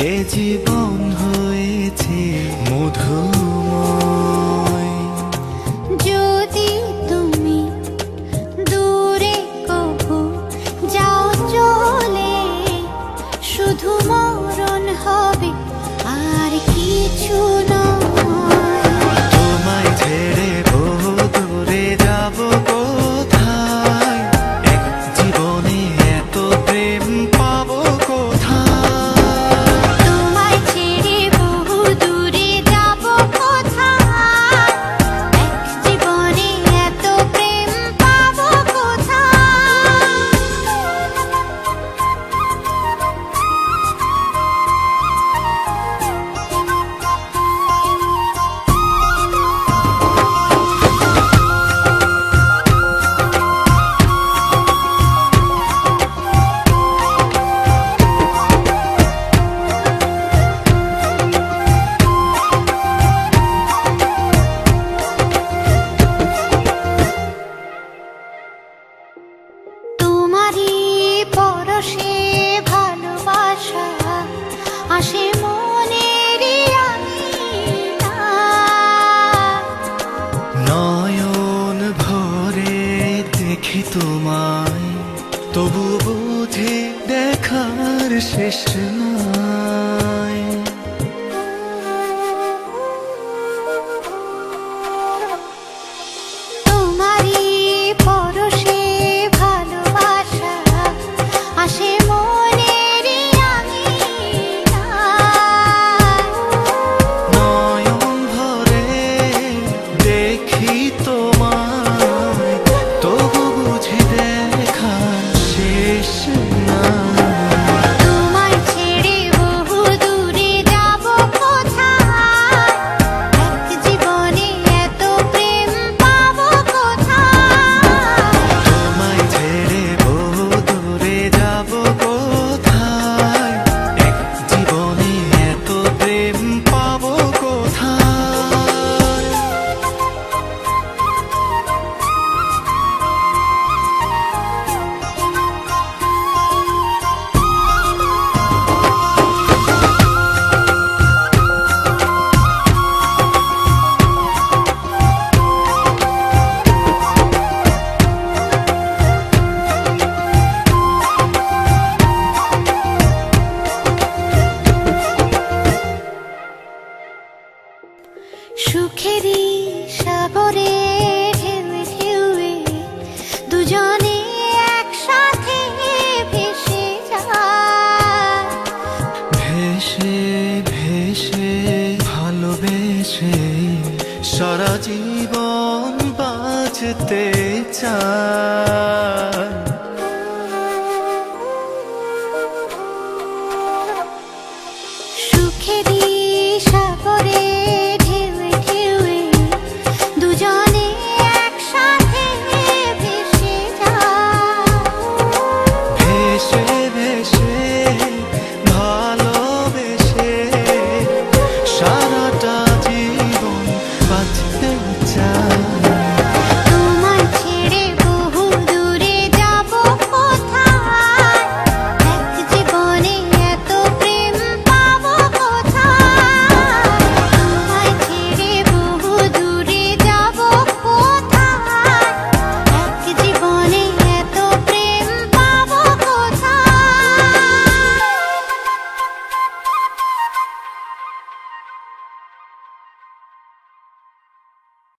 এ জীবন হয়েছে মধুময়। যদি তুমি দূরে কভু যাও চলে, শুধু মরণ হবে আর কিছু নয়। তোমায় ছেড়ে বহু দূরে যাব কোথায়, এক জীবনে এত প্রেম পাবো কোথায়। তোমায় ছেড়ে বহু দূরে যাব কোথায়, এক জীবনে এত প্রেম পাবো কোথায়। তোমারই পরশে ভালোবাসা আসে মনের নয়ন ভরে দেখি তোমায়, তবু বুঝে দেখার শেষ নাই। তোমারই পরশে ভালোবাসা আসে মনের নয়ন ভরে দেখি তোমায়, তবু বুঝি দেখার শেষ নাই। তোমায় ছেড়ে বহু দূরে যাব কোথায়, এক জীবনে এত প্রেম পাবো কোথায়। তোমায় ছেড়ে বহু দূরে যাব কোথায়, এক জীবনে এত প্রেম পাবো কোথায়। সুখেরই সাগরে ঢেউয়ে ঢেউয়ে দুজনে একসাথে ভেসে যায়। ভেসে ভেসে ভালোবেসে সারা জীবন বাঁচতে চায়। সুখেরই